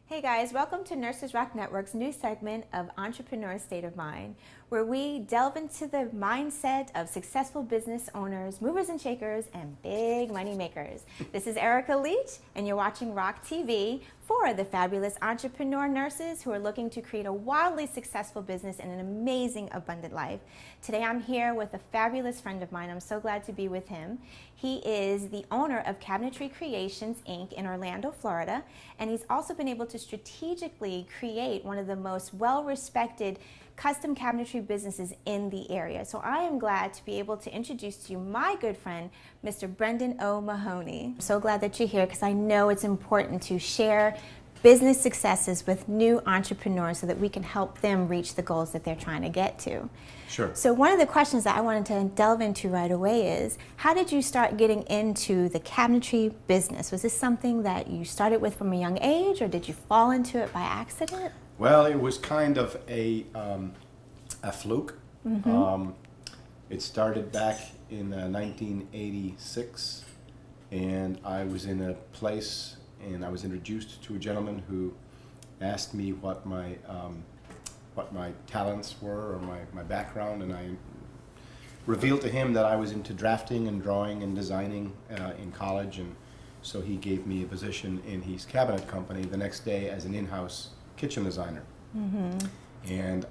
Hey guys, welcome to Nurses Rock Network's new segment of Entrepreneur State of Mind, where we delve into the mindset of successful business owners, movers and shakers, and big money makers. This is Erica Leach, and you're watching Rock TV for the fabulous entrepreneur nurses who are looking to create a wildly successful business and an amazing, abundant life. Today I'm here with a fabulous friend of mine. I'm so glad to be with him. He is the owner of Cabinetry Creations, Inc. in Orlando, Florida, and he's also been able to strategically create one of the most well-respected custom cabinetry businesses in the area. So I am glad to be able to introduce to you my good friend, Mr. Brendan O. Mahoney. I'm so glad that you're here because I know it's important to share business successes with new entrepreneurs so that we can help them reach the goals that they're trying to get to. Sure. So one of the questions that I wanted to delve into right away is, how did you start getting into the cabinetry business? Was this something that you started with from a young age, or did you fall into it by accident? Well, it was kind of a fluke. It started back in 1986, and I was in a place, and I was introduced to a gentleman who asked me what my talents were or my background, and I revealed to him that I was into drafting and drawing and designing in college, and so he gave me a position in his cabinet company the next day as an in-house kitchen designer. And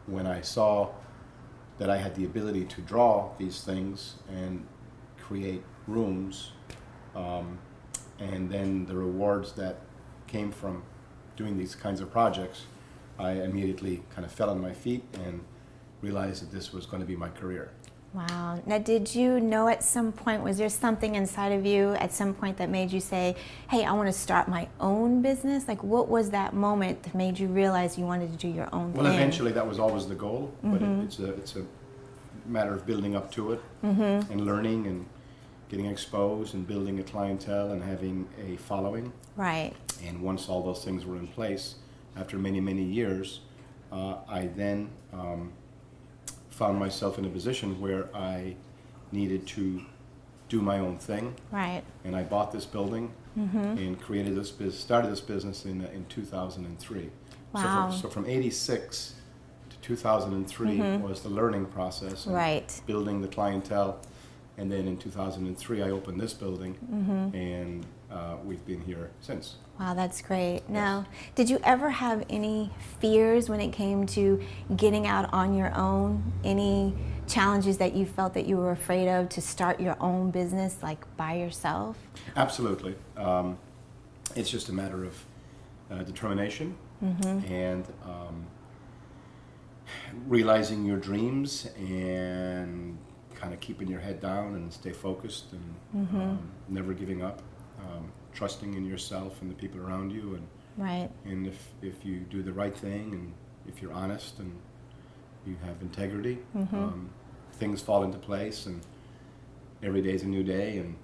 when I saw that I had the ability to draw these things and create rooms, and then the rewards that came from doing these kinds of projects, I immediately kind of fell on my feet and realized that this was going to be my career. Wow. Now, did you know at some point, was there something inside of you at some point that made you say, hey, I want to start my own business? Like, what was that moment that made you realize you wanted to do your own thing? Well, eventually that was always the goal, but it's a matter of building up to it and learning and getting exposed and building a clientele and having a following. Right. And once all those things were in place, after many, many years, I then found myself in a position where I needed to do my own thing. Right. And I bought this building and created this started this business in 2003. Wow. So from 86 to 2003 was the learning process. And Right. building the clientele. And then in 2003, I opened this building, and we've been here since. Wow, that's great. Now, did you ever have any fears when it came to getting out on your own? Any challenges that you felt that you were afraid of to start your own business, like by yourself? Absolutely. It's just a matter of determination and realizing your dreams and kind of keeping your head down and stay focused and never giving up, trusting in yourself and the people around you, and if you do the right thing and if you're honest and you have integrity, things fall into place, and every day's a new day, and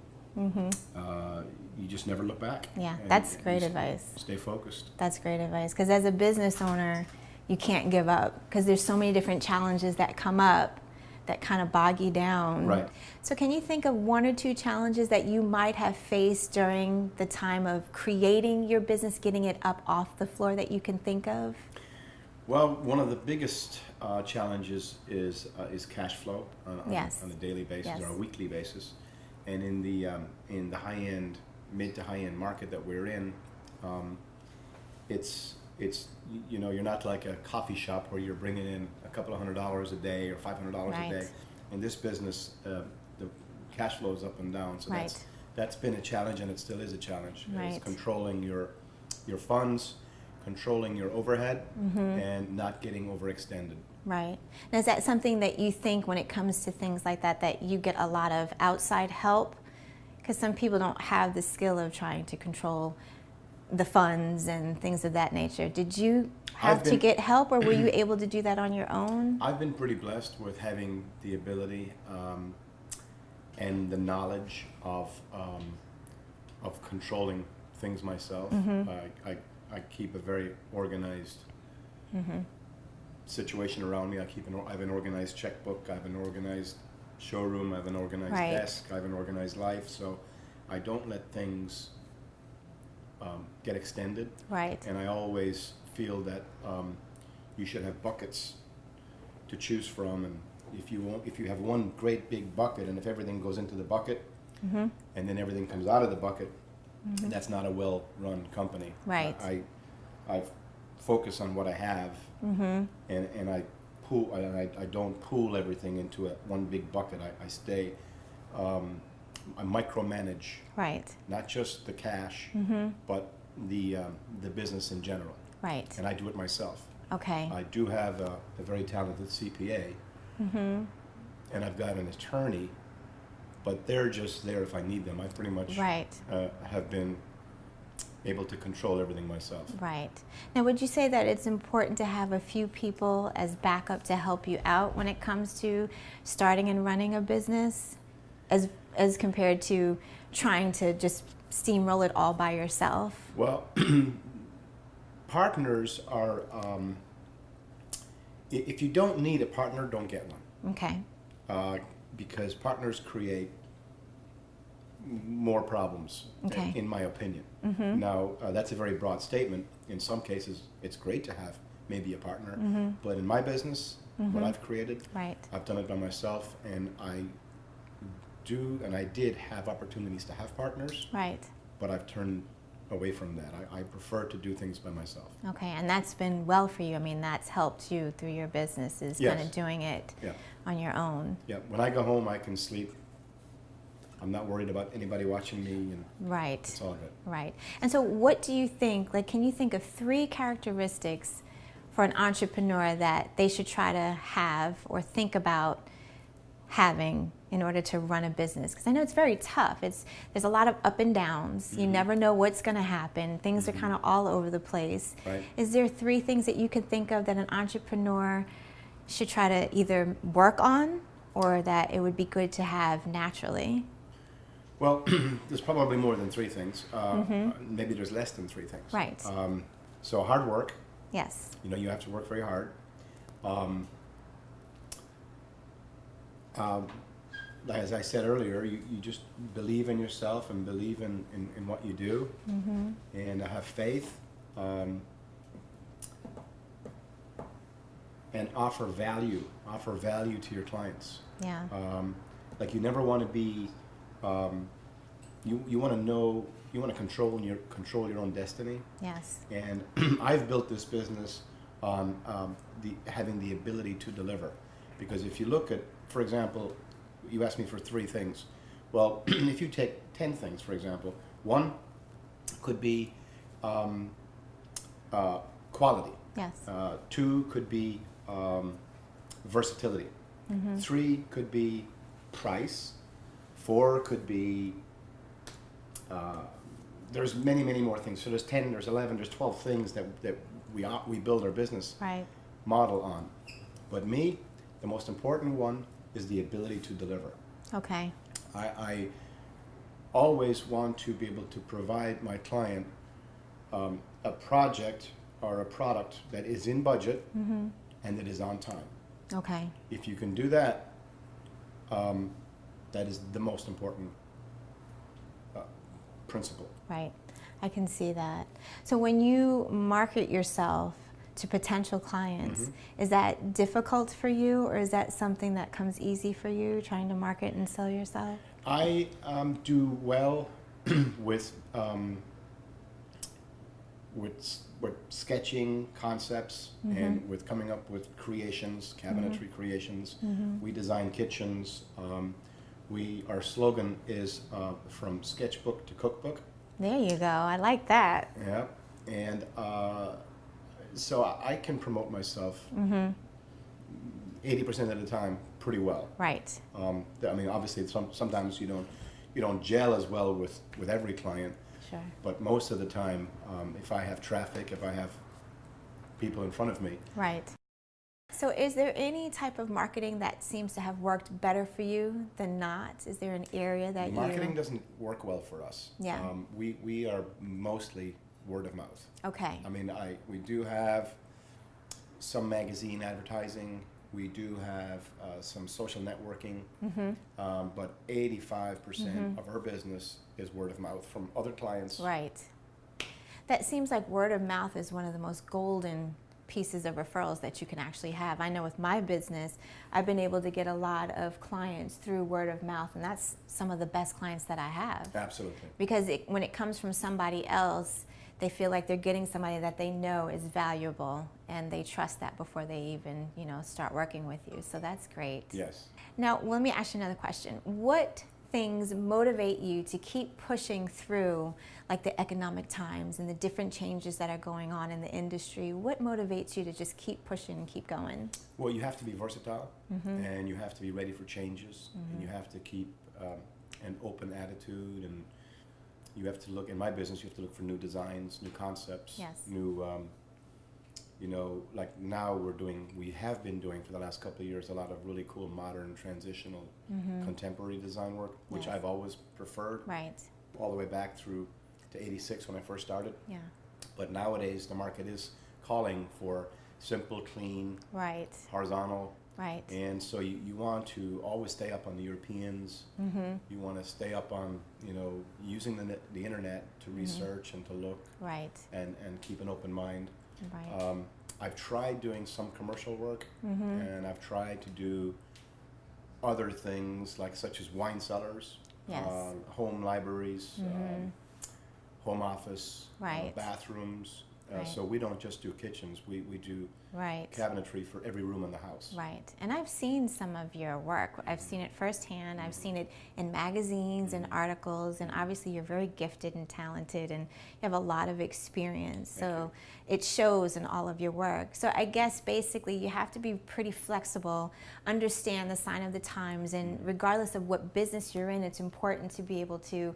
you just never look back. Yeah, and that's great advice. Stay focused. That's great advice, because as a business owner, you can't give up, because there's so many different challenges that come up that kind of bog you down. Right. So can you think of one or two challenges that you might have faced during the time of creating your business, getting it up off the floor, that you can think of? Well, one of the biggest challenges is cash flow on a daily basis or a weekly basis, and in the high end, mid to high end market that we're in, it's you're not like a coffee shop where you're bringing in a couple of $100 a day or $500 a day. In this business, the cash flow is up and down, so that's been a challenge, and it still is a challenge. It's controlling your funds, controlling your overhead, and not getting overextended. Right. Now, is that something that you think, when it comes to things like that, that you get a lot of outside help? Because some people don't have the skill of trying to control the funds and things of that nature. Did you have to get help, or were you able to do that on your own? I've been pretty blessed with having the ability and the knowledge of controlling things myself. I keep a very organized situation around me. I have an organized checkbook. I have an organized showroom. I have an organized desk. I have an organized life. So I don't let things get extended. Right. And I always feel that you should have buckets to choose from, and if you have one great big bucket, and if everything goes into the bucket, and then everything comes out of the bucket, that's not a well-run company. Right. I focus on what I have, and I pool. I don't pool everything into one big bucket. I stay. I micromanage. Right. Not just the cash, but the business in general. Right. And I do it myself. Okay. I do have a very talented CPA, and I've got an attorney, but they're just there if I need them. I pretty much have been able to control everything myself. Right. Now, would you say that it's important to have a few people as backup to help you out when it comes to starting and running a business, as compared to trying to just steamroll it all by yourself? Well, partners are, if you don't need a partner, don't get one. Okay. Because partners create more problems, Okay. in my opinion. Now, that's a very broad statement. In some cases, it's great to have maybe a partner, but in my business, what I've created, I've done it by myself, and I did have opportunities to have partners, but I've turned away from that. I prefer to do things by myself. Okay, and that's been well for you. I mean, that's helped you through your business, is kind of doing it on your own. Yeah, when I go home, I can sleep. I'm not worried about anybody watching me, and it's all good. Right. And so what do you think, like, can you think of 3 characteristics for an entrepreneur that they should try to have or think about having in order to run a business? Because I know it's very tough. There's a lot of up and downs. You never know what's going to happen. Things are kind of all over the place. Right. Is there 3 things that you can think of that an entrepreneur should try to either work on or that it would be good to have naturally? Well, there's probably more than 3 things. Maybe there's less than 3 things. Right. So hard work. Yes. You have to work very hard. As I said earlier, you just believe in yourself and believe in what you do, and have faith, and offer value to your clients. Yeah. Like, you never want to be, you want to know, you want to control your own destiny. Yes. And I've built this business on having the ability to deliver, because if you look at, for example, you asked me for 3 things. Well, if you take 10 things, for example, 1 could be quality. Yes. 2 could be versatility. 3 could be price. 4 could be, there's many more things. So there's 10, there's 11, there's 12 things that we build our business model on. But me, the most important one is the ability to deliver. Okay. I always want to be able to provide my client a project or a product that is in budget and that is on time. Okay. If you can do that, that is the most important principle. Right. I can see that. So when you market yourself to potential clients, is that difficult for you, or is that something that comes easy for you, trying to market and sell yourself? I do well with sketching concepts and with coming up with creations, cabinetry creations. We design kitchens. Our slogan is from sketchbook to cookbook. There you go. I like that. Yeah, and so I can promote myself 80% of the time pretty well. Right. I mean, obviously, sometimes you don't gel as well with every client. Sure. But most of the time, if I have traffic, if I have people in front of me. Right. So is there any type of marketing that seems to have worked better for you than not? Is there an area that Marketing doesn't work well for us. Yeah. We are mostly word of mouth. Okay. I mean, we do have some magazine advertising. We do have some social networking. But 85% of our business is word of mouth from other clients. Right. That seems like word of mouth is one of the most golden pieces of referrals that you can actually have. I know with my business, I've been able to get a lot of clients through word of mouth, and that's some of the best clients that I have. Absolutely. Because when it comes from somebody else, they feel like they're getting somebody that they know is valuable, and they trust that before they even, start working with you. So that's great. Yes. Now, let me ask you another question. What things motivate you to keep pushing through, like the economic times and the different changes that are going on in the industry? What motivates you to just keep pushing and keep going? Well, you have to be versatile, and you have to be ready for changes, and you have to keep an open attitude, and you have to look, in my business, you have to look for new designs, new concepts, Yes. new, like now we have been doing for the last couple of years a lot of really cool modern transitional contemporary design work, which Yes. I've always preferred, Right. all the way back through to '86 when I first started. Yeah. But nowadays the market is calling for simple, clean, Right. horizontal, Right. and so you want to always stay up on the Europeans. You want to stay up on, using the internet to research and to look Right. and keep an open mind. Right. I've tried doing some commercial work, and I've tried to do other things like such as wine cellars, Yes. home libraries, home office, Right. bathrooms. Right. So we don't just do kitchens, we do Right. cabinetry for every room in the house. Right. And I've seen some of your work. I've seen it firsthand. I've seen it in magazines and articles. And obviously, you're very gifted and talented, and you have a lot of experience. So it shows in all of your work. So I guess basically, you have to be pretty flexible, understand the sign of the times, and regardless of what business you're in, it's important to be able to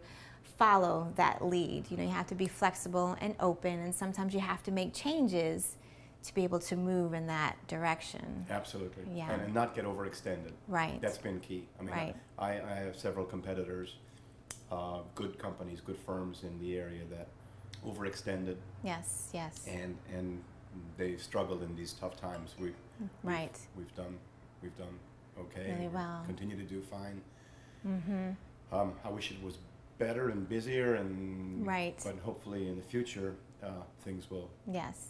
follow that lead. You have to be flexible and open, and sometimes you have to make changes to be able to move in that direction. Absolutely. Yeah. And not get overextended. Right. That's been key. I mean, Right. I have several competitors, good companies, good firms in the area that overextended, Yes, yes. and they've struggled in these tough times. Right. We've done okay. Really and well. Continue to do fine. I wish it was better and busier, and Right. but hopefully in the future things will Yes.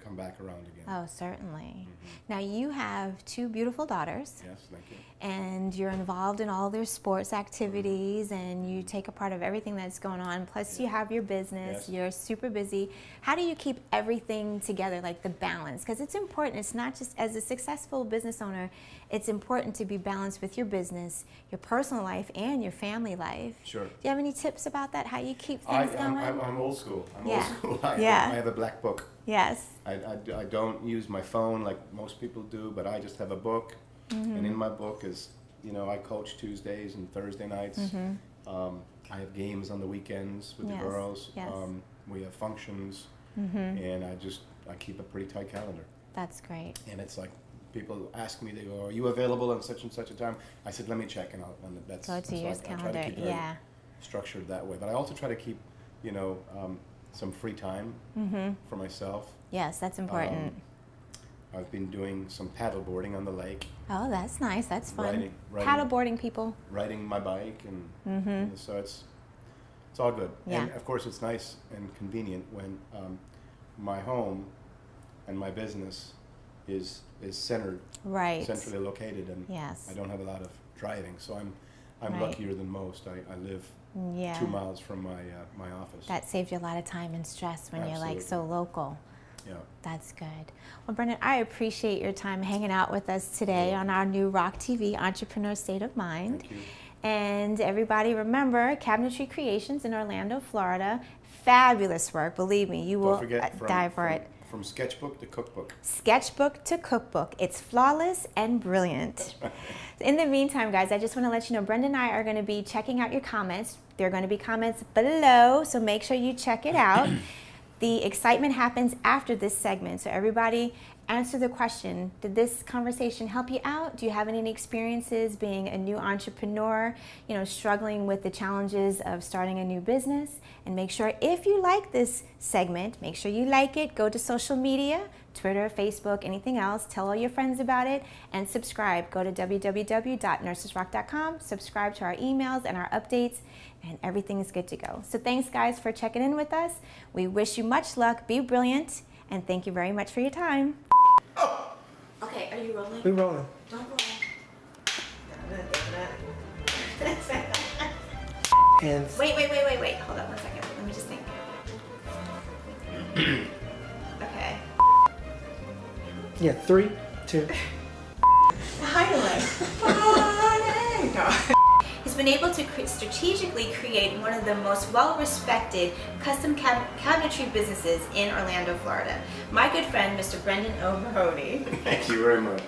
come back around again. Oh, certainly. Now, you have 2 beautiful daughters, Yes, thank you. and you're involved in all their sports activities, and you take a part of everything that's going on. Plus, you have your business. Yes. You're super busy. How do you keep everything together, like the balance? Because it's important. It's not just as a successful business owner, it's important to be balanced with your business, your personal life, and your family life. Sure. Do you have any tips about that? How you keep things going? I'm old school. Yeah. Old school. I have a black book. Yes. I don't use my phone like most people do, but I just have a book, and in my book is, I coach Tuesdays and Thursday nights. I have games on the weekends with Yes, the girls. yes. We have functions, and I keep a pretty tight calendar. That's great. And it's like, people ask me, they go, "Are you available on such and such a time?" I said, "Let me check," and that's Go to so your I try to calendar. keep it very Yeah. structured that way. But I also try to keep, some free time for myself. Yes, that's important. I've been doing some paddle boarding on the lake, Oh, that's nice. That's fun. Riding- Paddleboarding, people. riding my bike, and so it's all good. Yeah. And of course, it's nice and convenient when my home and my business is centered, Right. centrally located, and Yes. I don't have a lot of driving, so I'm Right. luckier than most. I live Yeah. 2 miles from my office. That saves you a lot of time and stress when you're like so Absolutely. local. Yeah. That's good. Well, Brendan, I appreciate your time hanging out with us today You're on our new Rock TV Entrepreneur State of Mind. Thank you. And everybody, remember Cabinetry Creations in Orlando, Florida. Fabulous work. Believe me, you will Don't forget, die for it. From sketchbook to cookbook. Sketchbook to cookbook. It's flawless and brilliant. In the meantime, guys, I just want to let you know Brenda and I are going to be checking out your comments. There are going to be comments below, so make sure you check it out. The excitement happens after this segment. So everybody, answer the question, did this conversation help you out? Do you have any experiences being a new entrepreneur, struggling with the challenges of starting a new business? And make sure, if you like this segment, make sure you like it, go to social media, Twitter, Facebook, anything else, tell all your friends about it, and subscribe. Go to www.nursesrock.com, subscribe to our emails and our updates, and everything is good to go. So thanks, guys, for checking in with us. We wish you much luck, be brilliant, and thank you very much for your time. Oh! Okay, are you rolling? We're rolling. Don't roll. Hands. Wait. Hold up 1 second. Let me just think. Okay. Yeah, 3, 2. He's been able to strategically create one of the most well-respected custom cabinetry businesses in Orlando, Florida. My good friend, Mr. Brendan O'Mahony. Thank you very much.